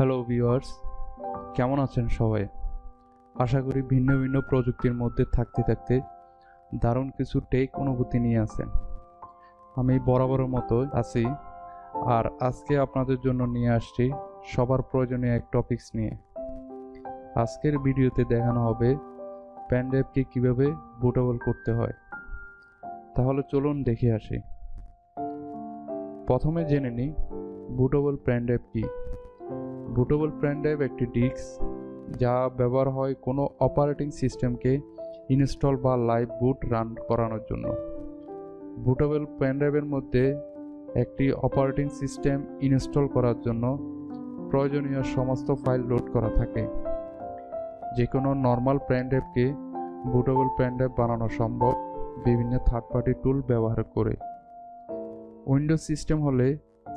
Hello viewers, কেমন আছেন সবাই? আশা করি ভিন্ন ভিন্ন প্রযুক্তির মধ্যে থাকতে থাকতে দারুণ কিছু টেক অনুভূতি নিয়ে আছেন। আমি বরাবরের মতো আছি, আর আজকে আপনাদের জন্য নিয়ে আসছি সবার প্রয়োজনীয় এক টপিকস নিয়ে। আজকের ভিডিওতে দেখানো হবে পেন ড্রাইভকে কীভাবে বুটেবল করতে হয়। তাহলে চলুন দেখে আসি। প্রথমে জেনে নিই বুটেবল পেন ড্রাইভ কী। বুটেবল পেন ড্রাইভ একটি ডিস্ক যা ব্যবহার হয় কোনো অপারেটিং সিস্টেমকে ইনস্টল বা লাইভ বুট রান করানোর জন্য। বুটেবল পেন ড্রাইভের মধ্যে একটি অপারেটিং সিস্টেম ইনস্টল করার জন্য প্রয়োজনীয় সমস্ত ফাইল লোড করা থাকে। যে কোনো নর্মাল পেন ড্রাইভকে বুটেবল পেন ড্রাইভ বানানো সম্ভব বিভিন্ন থার্ড পার্টি টুল ব্যবহার করে। উইন্ডোজ সিস্টেম হলে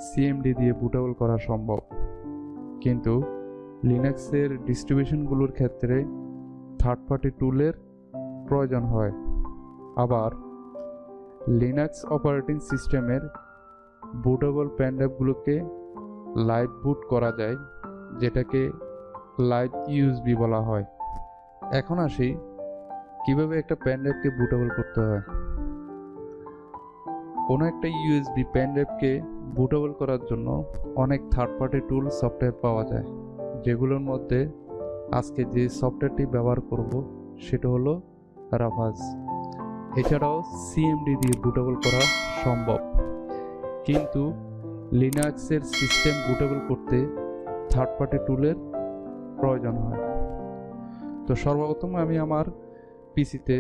সিএমডি দিয়ে বুটেবল করা সম্ভব, কিন্তু লিনাক্সের ডিস্ট্রিবিউশনগুলোর ক্ষেত্রে থার্ড পার্টি টুলের প্রয়োজন হয়। আবার লিনাক্স অপারেটিং সিস্টেমের বুটেবল পেন ড্রাইভগুলোকে লাইভ বুট করা যায়, যেটাকে লাইভ ইউএসবি বলা হয়। এখন আসি কিভাবে একটা পেন ড্রাইভকে বুটেবল করতে হয়। কোনো একটা ইউএসবি পেন ড্রাইভকে বুটেবল করার জন্য অনেক থার্ড পার্টি টুল সফটওয়্যার পাওয়া যায়, যেগুলোর মধ্যে আজকে যে সফটওয়্যারটি ব্যবহার করব সেটা হলো রাফাস। এছাড়াও সিএমডি দিয়ে বুটেবল করা সম্ভব, কিন্তু লিনাক্সের সিস্টেম বুটেবল করতে থার্ড পার্টি টুলের প্রয়োজন হয়। তো সর্বপ্রথম আমি আমার পিসিতে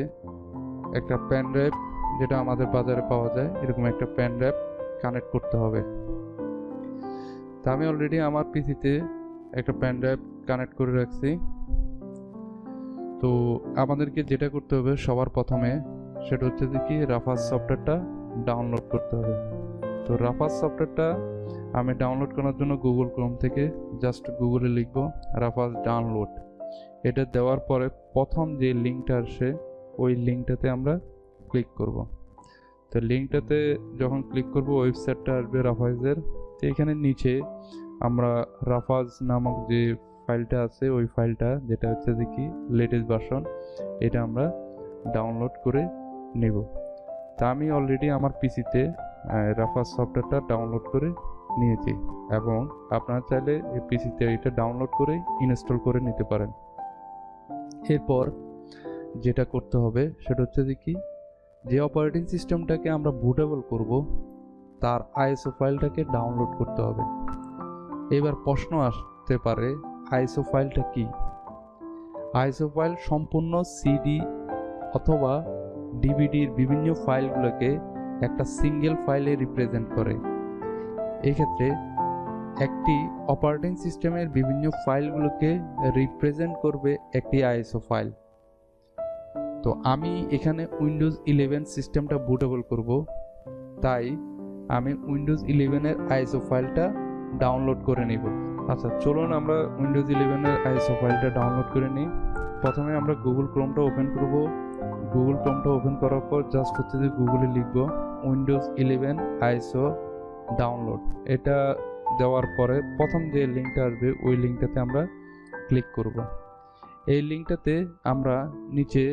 একটা পেন ড্রাইভ, যেটা আমাদের বাজারে পাওয়া যায় এরকম একটা পেন ড্রাইভ কানেক্ট করতে হবে। তা আমি অলরেডি আমার পিসিতে একটা পেন ড্রাইভ কানেক্ট করে রাখছি। তো আমাদেরকে যেটা করতে হবে সবার প্রথমে সেটা হচ্ছে যে কি রাফাস সফটওয়্যারটা ডাউনলোড করতে হবে। তো রাফাস সফটওয়্যারটা আমি ডাউনলোড করার জন্য গুগল ক্রোম থেকে জাস্ট গুগলে লিখব রাফাস ডাউনলোড। এটা দেওয়ার পরে প্রথম যে লিঙ্কটা আসে ওই লিঙ্কটাতে আমরা ক্লিক করব। তো লিঙ্কটাতে যখন ক্লিক করব ওয়েবসাইটটা আসবে রাফাজের। তো এখানে নিচে আমরা রাফাজ নামক যে ফাইলটা আছে ওই ফাইলটা, যেটা হচ্ছে যে কি লেটেস্ট ভার্সন, এটা আমরা ডাউনলোড করে নেব। তা আমি অলরেডি আমার পিসিতে রাফাজ সফটওয়্যারটা ডাউনলোড করে নিয়েছি, এবং আপনারা চাইলে এই পিসিতে এটা ডাউনলোড করে ইনস্টল করে নিতে পারেন। এরপর যেটা করতে হবে সেটা হচ্ছে যে কি যে অপারেটিং সিস্টেমটাকে আমরা বুটেবল করব তার আইএসও ফাইলটাকে ডাউনলোড করতে হবে। এবার প্রশ্ন আসতে পারে আইএসও ফাইলটা কি? আইএসও ফাইল সম্পূর্ণ সিডি অথবা ডিভিডির বিভিন্ন ফাইলগুলোকে একটা সিঙ্গেল ফাইলে রিপ্রেজেন্ট করে। এক্ষেত্রে একটি অপারেটিং সিস্টেমের বিভিন্ন ফাইলগুলোকে রিপ্রেজেন্ট করবে একটি আইএসও ফাইল। তো আমি এখানে উইন্ডোজ 11 সিস্টেমটা বুটেবল করব, তাই আমি উইন্ডোজ 11-এর আইএসও ফাইলটা ডাউনলোড করে নিব। আচ্ছা, চলুন আমরা উইন্ডোজ 11-এর আইএসও ফাইলটা ডাউনলোড করে নিই। প্রথমে আমরা গুগল ক্রোমটা ওপেন করব। গুগল ক্রোমটা ওপেন করার পর জাস্ট হচ্ছে যে গুগলে লিখব উইন্ডোজ 11 আইএসও ডাউনলোড। এটা দেওয়ার পরে প্রথম যে লিঙ্কটা আসবে ওই লিঙ্কটাতে আমরা ক্লিক করব। এই লিঙ্কটাতে আমরা নিচে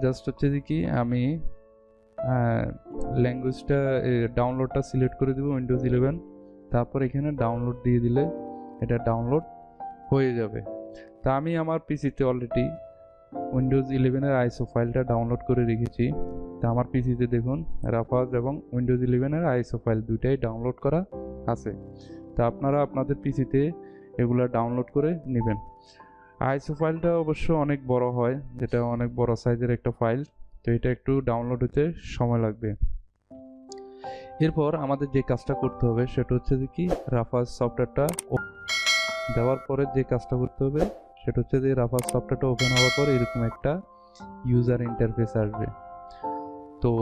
জাস্ট হচ্ছে যে কি আমি ল্যাঙ্গুয়েজটা ডাউনলোডটা সিলেক্ট করে দেবো উইন্ডোজ 11। তারপর এখানে ডাউনলোড দিয়ে দিলে এটা ডাউনলোড হয়ে যাবে। তা আমি আমার পিসিতে অলরেডি উইন্ডোজ 11-এর আইএসও ফাইলটা ডাউনলোড করে রেখেছি। তা আমার পিসিতে দেখুন রাফাজ এবং উইন্ডোজ 11-এর আইএসও ফাইল দুইটাই ডাউনলোড করা আছে। তা আপনারা আপনাদের পিসিতে এগুলো ডাউনলোড করে নেবেন। আইএসও ফাইলটা অবশ্য অনেক বড় হয়, যেটা অনেক বড় সাইজের একটা ফাইল, তো এটা একটু ডাউনলোড হতে সময় লাগবে। এরপর আমাদের যে কাজটা করতে হবে সেটা হচ্ছে যে কি রাফাজ সফটওয়্যারটা দেওয়ার পরে যে কাজটা করতে হবে সেটা হচ্ছে যে রাফাজ সফটওয়্যারটা ওপেন হওয়ার পর এরকম একটা ইউজার ইন্টারফেস আসবে। তো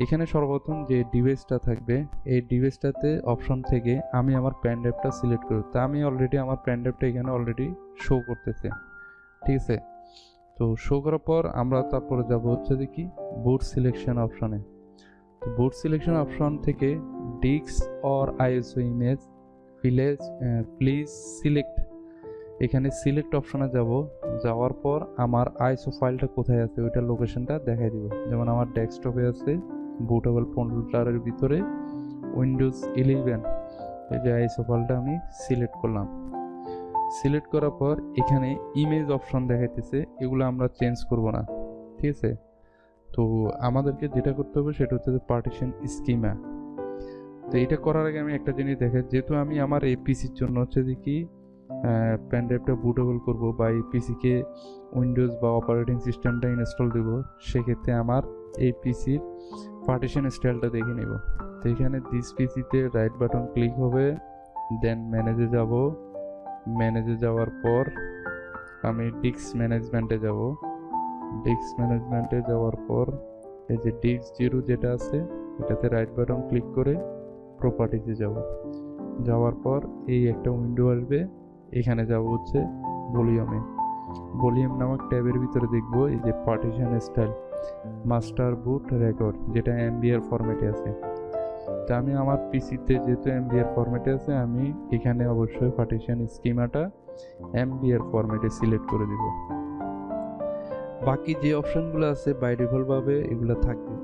এখানে সর্বপ্রথম যে ডিভাইসটা থাকবে এই ডিভাইসটাতে অপশন থেকে আমি আমার পেন ড্রাইভটা সিলেক্ট করব। তা আমি অলরেডি আমার পেন ড্রাইভটা এখানে অলরেডি শো করতেছে, ঠিক আছে। তো শো করার পর আমরা তারপরে যাব হচ্ছে যে কি বুট সিলেকশন অপশনে। তো বুট সিলেকশন অপশন থেকে disk or ISO image please select এখানে সিলেক্ট অপশনে যাব, যাওয়ার পর আমার আইসো ফাইলটা কোথায় আছে ওইটার লোকেশনটা দেখাই দিব। যেমন আমার ডেস্কটপে আছে বুটেবল ফোল্ডারের ভিতরে উইন্ডোজ 11, এই যে আইসো ফাইলটা আমি সিলেক্ট করলাম। সিলেক্ট করার পর এখানে ইমেজ অপশন দেখাইতেছে, এগুলো আমরা চেঞ্জ করব না, ঠিক আছে। তো আমাদেরকে যেটা করতে হবে সেটা হচ্ছে পার্টিশন স্কিমা। তো এটা করার আগে আমি একটা জিনিস দেখাই, যেহেতু আমি আমার এই পিসির জন্য হচ্ছে যে কি পেন ড্রাইভটা বুটেবল করবো বা এই পিসিকে উইন্ডোজ বা অপারেটিং সিস্টেমটা ইনস্টল দেব, সেক্ষেত্রে আমার এই পিসির পার্টিশন স্টাইলটা দেখে নেব। তো এখানে দিস পিসিতে রাইট বাটন ক্লিক হবে, দেন ম্যানেজে যাব। ম্যানেজে যাওয়ার পর আমি ডিস্ক ম্যানেজমেন্টে যাব। ডিস্ক ম্যানেজমেন্টে যাওয়ার পর এই যে ডিস্ক 0 যেটা আছে এটাতে রাইট বাটন ক্লিক করে প্রপার্টিতে যাব। যাওয়ার পর এই একটা উইন্ডো আসবে, এখানে যাব হচ্ছে ভলিউমে। ভলিউম নামক ট্যাবের ভিতরে দেখব এই যে পার্টিশন স্টাইল মাস্টার বুট রেকর্ড, যেটা এমবিআর ফরম্যাটে আছে। তা আমি আমার পিসিতে যেহেতু এমবিআর ফরম্যাটে আছে, আমি এখানে অবশ্যই পার্টিশন স্কিমাটা এমবিআর ফরম্যাটে সিলেক্ট করে দিব। বাকি যে অপশনগুলো আছে বাই ডিফল্ট ভাবে এগুলো থাকবে,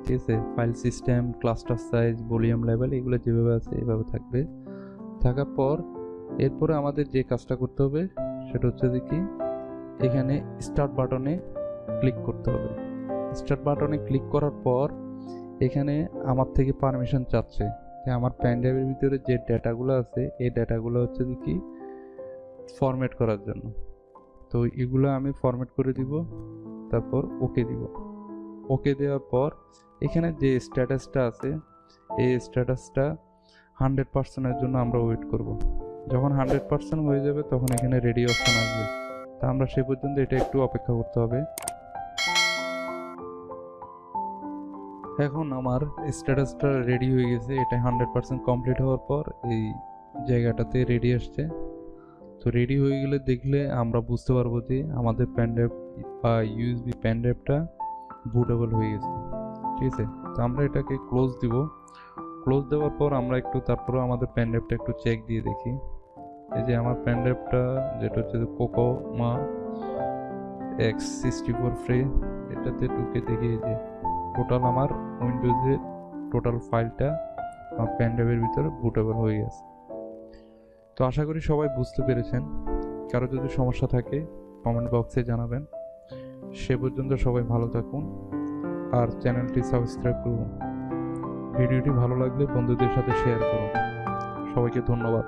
ঠিক আছে। File system, cluster size, volume level এগুলো যেভাবে আছে এভাবে থাকবে। থাকার পর এরপরে আমাদের যে কাজটা করতে হবে সেটা হচ্ছে যে কি এখানে স্টার্ট বাটনে ক্লিক করতে হবে। স্টার্ট বাটনে ক্লিক করার পর এখানে আমার থেকে পারমিশন চাচ্ছে যে আমার পেন ড্রাইভের ভিতরে যে ডেটাগুলো আছে এই ডেটাগুলো হচ্ছে যে কি ফরম্যাট করার জন্য। তো এগুলো আমি ফরম্যাট করে দিব, তারপর ওকে দিব। ওকে দেওয়ার পর এখানে যে স্ট্যাটাসটা আছে এই স্ট্যাটাসটা 100%-এর জন্য আমরা ওয়েট করব। যখন 100% হয়ে যাবে তখন এখানে রেডি অপশন আসবে। তা আমরা সে পর্যন্ত এটা একটু অপেক্ষা করতে হবে। এখন আমার স্ট্যাটাসটা রেডি হয়ে গেছে, এটা 100% কমপ্লিট হওয়ার পর এই জায়গাটাতে রেডি আসছে। তো রেডি হয়ে গেলে দেখলে আমরা বুঝতে পারবো যে আমাদের পেন ড্রাইভ বা ইউএসবি পেন ড্রাইভটা বুটেবল হয়ে গেছে, ঠিক আছে। তো আমরা এটাকে ক্লোজ দিব। ক্লোজ দেওয়ার পর আমরা একটু তারপরে আমাদের পেন ড্রাইভটা একটু চেক দিয়ে দেখি। এই যে আমার পেন ড্রাইভটা যেটা হচ্ছে কোকোমা X64 ফ্রি, এটাতে ঢুকে দেখি এই যে টোটাল আমার উইন্ডোজের টোটাল ফাইলটা আমার পেন ড্রাইভের ভিতরে বুটেবল হয়ে গেছে। তো আশা করি সবাই বুঝতে পেরেছেন। কারো যদি সমস্যা থাকে কমেন্ট বক্সে জানাবেন। সে পর্যন্ত সবাই ভালো থাকুন আর চ্যানেলটি সাবস্ক্রাইব করুন। ভিডিওটি ভালো লাগলে বন্ধুদের সাথে শেয়ার করুন। সবাইকে ধন্যবাদ।